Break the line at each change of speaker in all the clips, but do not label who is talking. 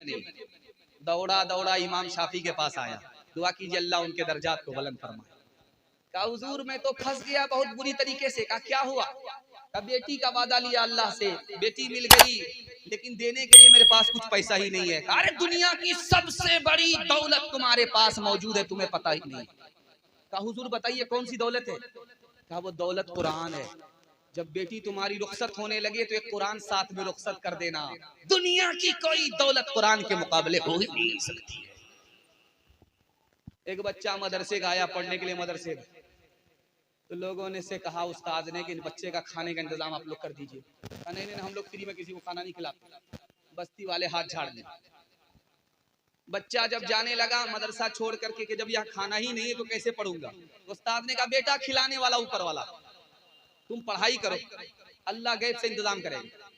नहीं। दौड़ा दौड़ा इमाम शाफी के पास आया, दुआ कीजिए अल्लाह उनके दर्जात को बुलंद फरमाए। कहा हुजूर मैं तो फंस गया बहुत बुरी तरीके से। कहा क्या हुआ? कहा बेटी का वादा लिया अल्लाह से, बेटी मिल गई, लेकिन देने के लिए मेरे पास कुछ पैसा ही नहीं है। कहा अरे दुनिया की सबसे बड़ी दौलत तुम्हारे पास मौजूद है, तुम्हें पता ही नहीं। कहा हुजूर बताइए कौन सी दौलत है? कहा वो दौलत कुरान है। जब बेटी तुम्हारी रुखसत होने लगे तो एक कुरान साथ में रुखसत कर देना। दुनिया की कोई दौलत कुरान के मुकाबले हो ही नहीं सकती है। एक बच्चा मदरसे का आया पढ़ने के लिए मदरसे, तो लोगों ने से कहा उस्ताद ने कि इन बच्चे का खाने का इंतजाम आप लोग कर दीजिए। कहा नहीं नहीं हम लोग फ्री में किसी को खाना नहीं खिलाते। बस्ती वाले हाथ झाड़ दें। बच्चा जब जाने लगा मदरसा छोड़ करके कि जब यहाँ खाना ही नहीं है तो कैसे पढ़ूंगा, उस्ताद ने कहा बेटा खिलाने वाला ऊपर वाला, तुम पढ़ाई करो, अल्लाह गैब से इंतजाम करेगा।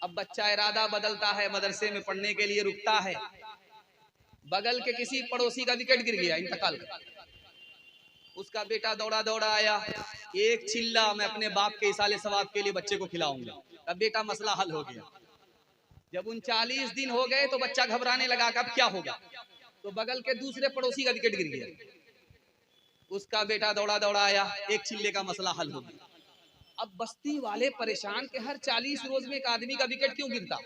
अब बच्चा इरादा बदलता है, मदरसे में पढ़ने के लिए रुकता है। बगल के किसी पड़ोसी का विकेट गिर गया, इंतकाल कर, उसका बेटा दौड़ा दौड़ा आया, एक चिल्ला मैं अपने बाप के इसाले सवाब के लिए बच्चे को खिलाऊंगा। अब बेटा मसला हल हो गया। जब 39 दिन हो गए तो बच्चा घबराने लगा, अब क्या होगा? तो बगल के दूसरे पड़ोसी का विकेट गिर गया, उसका बेटा दौड़ा दौड़ा आया, एक चिल्ले का मसला हल हो गया। अब बस्ती वाले परेशान कि हर 40 रोज में एक आदमी का विकेट क्यों गिरता?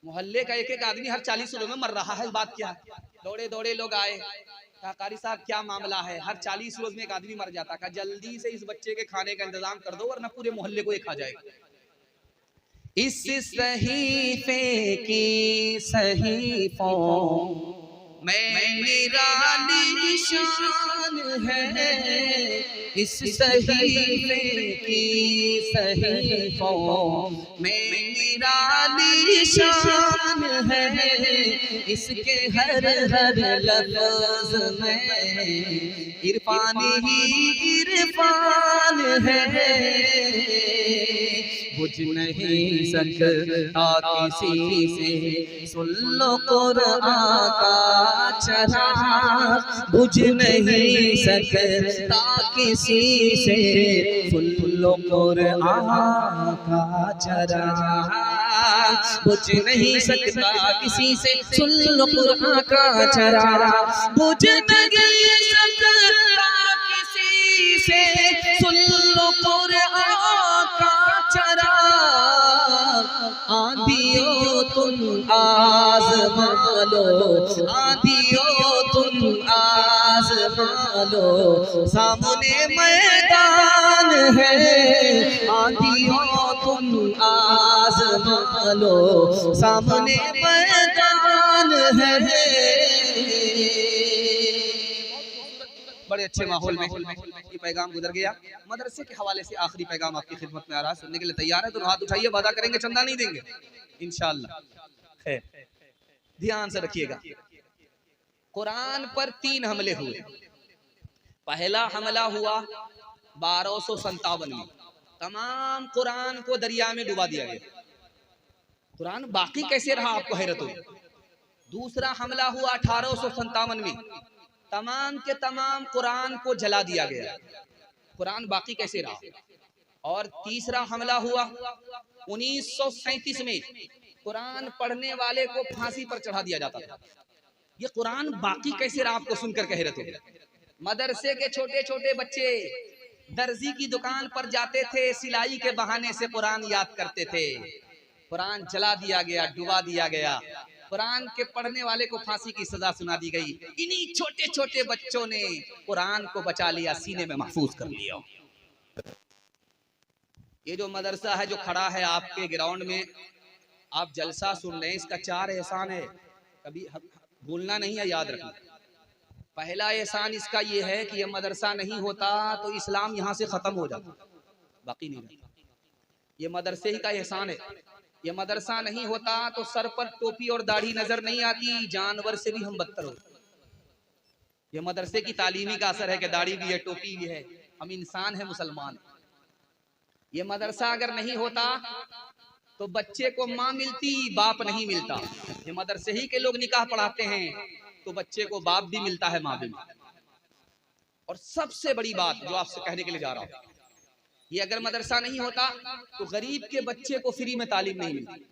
मोहल्ले का एक एक आदमी हर 40 रोज में मर रहा है, बात क्या है? दौड़े दौड़े लोग आए, कहा कारी साहब क्या मामला है? हर 40 रोज में एक आदमी मर जाता। कहा जल्दी से इस बच्चे के खाने का इंतजाम कर दो वरना पूरे मोहल्ले को ये खा जाएगा। इस सहीफे की सहीफों में मेरा निशान है, इस सहीफे की सहीफों में मेरा निशान है, इसके हर हर लफ्ज़ में इरफान ही इरफान है। बुझ नहीं सकता किसी से सुन लो कुरान का चराग, बुझ नहीं सकता किसी से सुन लो कुरान का चराग, बुझ नहीं सकता किसी से सुन लो कुरान का चराग, बुझ नहीं सकता किसी से सुन लो कुरान का चराग। आंधियों तुम आज़मा लो, आंधियों तुम आज़मा लो, सामने मैदान है, आंधियों तुम आज़मा लो, सामने मैदान है। बड़े अच्छे माहौल में ये पैगाम गुजर गया। मदरसे के हवाले से आखिरी पैगाम आपकी खिदमत में आ रहा है, सुनने के लिए तैयार है तो हाथ उठाइए, वादा करेंगे चंदा नहीं देंगे इंशाअल्लाह। खैर ध्यान से रखिएगा। कुरान पर 3 हमले हुए। पहला हमला हुआ 1257 में, तमाम कुरान को दरिया में डुबा दिया गया। कुरान बाकी कैसे रहा आपको हैरत होगी। दूसरा हमला हुआ 1857 में, तमाम के तमाम कुरान को जला दिया गया। कुरान बाकी कैसे रहा। और तीसरा हमला हुआ 1937 में, कुरान पढ़ने वाले को फांसी पर चढ़ा दिया जाता था। ये कुरान बाकी कैसे रहा आपको सुनकर हैरत होगी। मदरसे के छोटे छोटे बच्चे दर्जी की दुकान पर जाते थे, सिलाई के बहाने से कुरान याद करते थे। कुरान जला दिया गया, डुबा दिया गया। कुरान के पढ़ने वाले को फांसी की सजा सुना दी गई। इन्हीं छोटे छोटे बच्चों ने कुरान को बचा लिया, सीने में महफूज कर लिया। ये जो मदरसा है जो खड़ा है आपके ग्राउंड में, आप जलसा सुन रहे हैं, इसका 4 एहसान है, कभी भूलना नहीं है, याद रखना। पहला एहसान इसका ये है कि ये मदरसा नहीं होता तो इस्लाम यहाँ से खत्म हो जाता, बाकी नहीं रहता। ये मदरसे ही का एहसान है। ये मदरसा नहीं होता तो सर पर टोपी और दाढ़ी नजर नहीं आती, जानवर से भी हम बदतर होते। ये मदरसे की तालीमी का असर है कि दाढ़ी भी है, टोपी भी है, हम इंसान है, मुसलमान। ये मदरसा अगर नहीं होता तो बच्चे को माँ मिलती, बाप नहीं मिलता। ये मदरसे ही के लोग निकाह पढ़ाते हैं तो बच्चे को बाप भी मिलता है, माँ भी मिलती है। और सबसे बड़ी बात जो आपसे कहने के लिए जा रहा हूँ, ये अगर मदरसा नहीं होता तो गरीब के बच्चे को फ्री में तालीम नहीं मिलती।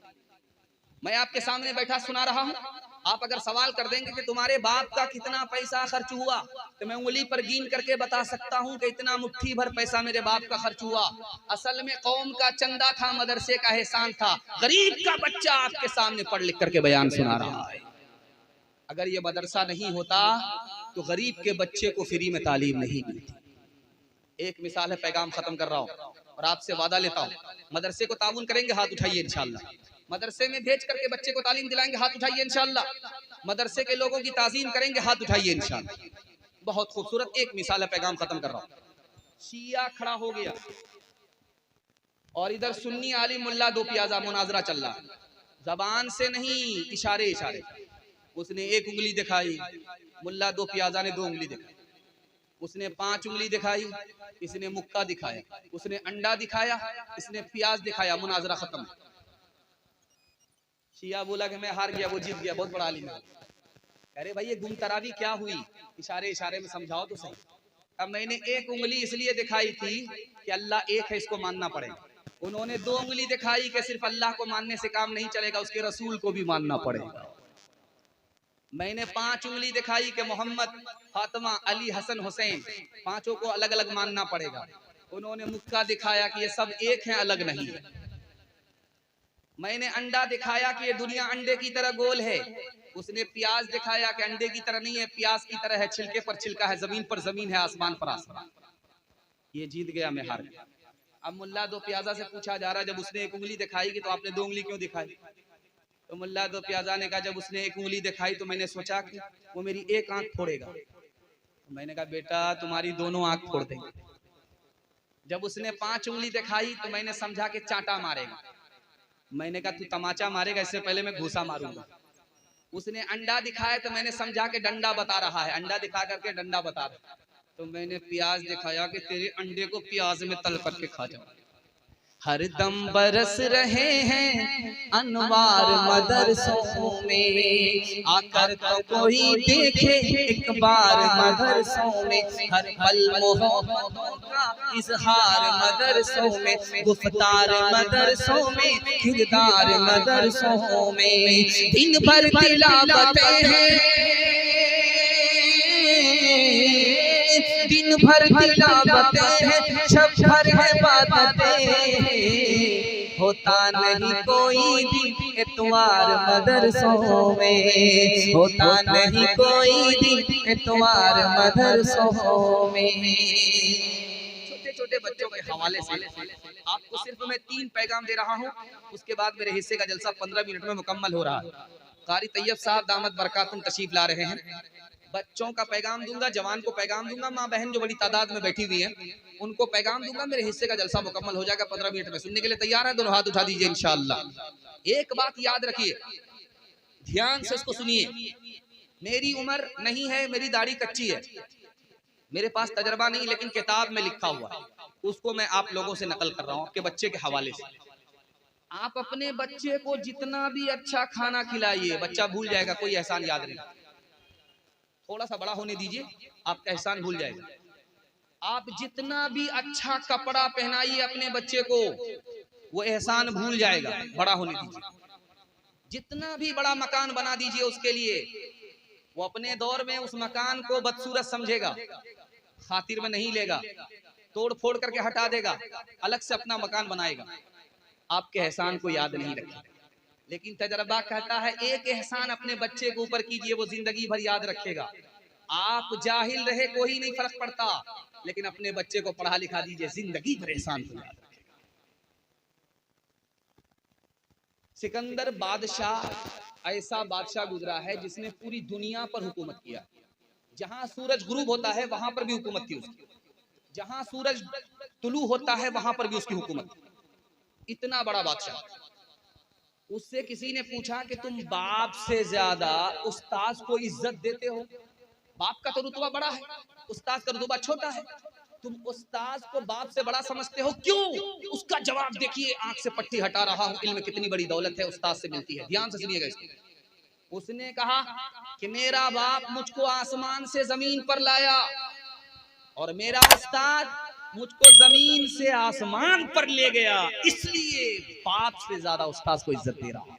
मैं आपके सामने बैठा सुना रहा हूँ, आप अगर सवाल कर देंगे कि तुम्हारे बाप का कितना पैसा खर्च हुआ, तो मैं उंगली पर गिन करके बता सकता हूँ कि इतना मुट्ठी भर पैसा मेरे बाप का खर्च हुआ। असल में कौम का चंदा था, मदरसे का एहसान था, गरीब का बच्चा आपके सामने पढ़ लिख करके बयान सुना रहा है। अगर ये मदरसा नहीं होता तो गरीब के बच्चे को फ्री में तालीम नहीं मिलती। एक मिसाल है, पैगाम खत्म कर रहा हूँ और आपसे वादा लेता हूँ, मदरसे को ताउन करेंगे, हाथ उठाइए इंशाल्लाह। मदरसे में भेज करके बच्चे को तालीम दिलाएंगे, हाथ उठाइए इंशाल्लाह। मदरसे के लोगों की ताजीम करेंगे, हाथ उठाइए इंशाल्लाह। बहुत खूबसूरत एक मिसाल है, पैगाम खत्म कर रहा हूँ। शिया खड़ा हो गया और इधर सुन्नी आलिम मुल्ला दो प्याजा मुनाजरा चल रहा, जबान से नहीं, इशारे इशारे। उसने एक उंगली दिखाई, मुल्ला दो प्याजा ने दो उंगली दिखाई। उसने 5 उंगली दिखाई, इसने मुक्का दिखाया। उसने अंडा दिखाया, इसने प्याज दिखाया। मुनाजरा खत्म। शिया बोला कि मैं हार गया, वो जीत गया, बहुत बड़ा आलिम है। अरे भाई ये गुमतरावी क्या हुई, इशारे इशारे में समझाओ तो सही। अब मैंने एक उंगली इसलिए दिखाई थी कि अल्लाह एक है, इसको मानना पड़ेगा। उन्होंने 2 उंगली दिखाई कि सिर्फ अल्लाह को मानने से काम नहीं चलेगा, उसके रसूल को भी मानना पड़ेगा। मैंने 5 उंगली दिखाई कि मोहम्मद, फातिमा, अली, हसन, हुसैन, पांचों को अलग अलग मानना पड़ेगा। उन्होंने मुक्का दिखाया कि ये सब एक हैं, अलग नहीं है। मैंने अंडा दिखाया कि ये दुनिया अंडे की तरह गोल है। उसने प्याज दिखाया कि अंडे की तरह नहीं है, प्याज की तरह है, छिलके पर छिलका है, जमीन पर जमीन है, आसमान पर आसमान। ये जीत गया, मैं हार गया। अब मुल्ला दो प्याजा से पूछा जा रहा है, जब उसने एक उंगली दिखाई कि तो आपने 2 उंगली क्यों दिखाई? तो मुल्ला दो प्याजा ने कहा, जब उसने एक उंगली दिखाई तो मैंने सोचा कि वो मेरी एक आंख फोड़ेगा। तो मैंने कहा बेटा तुम्हारी दोनों आंख फोड़ देंगे। जब उसने 5 उंगली दिखाई तो मैंने समझा कि चांटा मारेगा। मैंने कहा तू तमाचा मारेगा, इससे पहले मैं घूसा मारूंगा। उसने अंडा दिखाया तो मैंने समझा कि डंडा बता रहा है, अंडा दिखा करके डंडा बता रहा। तो मैंने प्याज दिखाया कि तेरे अंडे को प्याज में तल करके खा जाऊं। हर दम बरस रहे हैं अनवार मदरसों में, आकर तो कोई देखे एक बार मदरसों में। हर पल मोहब्बतों का इजहार मदरसों में, गुफ्तार मदरसों में, किरदार मदरसों में। दिन भर तिलावतें हैं, दिन भर तिलावतें हैं, शब भर इबादतें, होता नहीं कोई दिन इतवार मदरसों में, होता नहीं कोई दिन इतवार मदरसों में। छोटे छोटे बच्चों के हवाले से आपको सिर्फ मैं 3 पैगाम दे रहा हूँ, उसके बाद मेरे हिस्से का जलसा 15 मिनट में मुकम्मल हो रहा है। कारी तैयब साहब दामद बरकातुम तशरीफ ला रहे हैं। बच्चों का पैगाम दूंगा, जवान को पैगाम दूंगा, माँ बहन जो बड़ी तादाद में बैठी हुई हैं उनको पैगाम दूंगा। मेरे हिस्से का जलसा मुकम्मल हो जाएगा 15 मिनट में। सुनने के लिए तैयार है? दोनों हाथ उठा दीजिए इंशाअल्लाह। एक बात याद रखिए, ध्यान से इसको सुनिए। मेरी उम्र नहीं है, मेरी दाढ़ी कच्ची है, मेरे पास तजर्बा नहीं, लेकिन किताब में लिखा हुआ है, उसको मैं आप लोगों से नकल कर रहा हूँ आपके बच्चे के हवाले से। आप अपने बच्चे को जितना भी अच्छा खाना खिलाइए, बच्चा भूल जाएगा, कोई एहसान याद नहीं। थोड़ा सा बड़ा होने दीजिए, आपका एहसान भूल जाएगा। आप जितना भी अच्छा कपड़ा पहनाइए अपने बच्चे को, वो एहसान भूल जाएगा, बड़ा होने दीजिए। जितना भी बड़ा मकान बना दीजिए उसके लिए, वो अपने दौर में उस मकान को बदसूरत समझेगा, खातिर में नहीं लेगा, तोड़ फोड़ करके हटा देगा, अलग से अपना मकान बनाएगा। आपके एहसान को याद नहीं रखेगा। लेकिन तजर्बा कहता है एक एहसान अपने बच्चे के ऊपर कीजिए, वो जिंदगी भर याद रखेगा। आप जाहिल रहे कोई नहीं फर्क पड़ता, लेकिन अपने बच्चे को पढ़ा लिखा दीजिए, जिंदगी भर एहसान को याद रखेगा। सिकंदर बादशाह ऐसा बादशाह गुजरा है जिसने पूरी दुनिया पर हुकूमत किया। जहां सूरज गुरूब होता है वहां पर भी हुकूमत थी उसकी, जहां सूरज तुलू होता है वहां पर भी उसकी हुकूमत थी। इतना बड़ा बादशाह। उससे किसी ने पूछा कि तुम बाप से ज्यादा उस्ताद को इज्जत देते हो? बाप का तो रुतबा बड़ा है, उस्ताद का रुतबा छोटा है, तुम उस्ताद को बाप से बड़ा समझते हो, क्यों? उसका जवाब देखिए, आंख से पट्टी हटा रहा हूं, इल्म कितनी बड़ी दौलत है, उस्ताद से मिलती है। ध्यान से सुनिएगा इसको। उसने कहा कि मेरा बाप मुझको आसमान से जमीन पर लाया और मेरा उस्ताद मुझको जमीन से आसमान पर ले गया, इसलिए बाप से ज्यादा उस्ताद को इज्जत दे रहा हूं।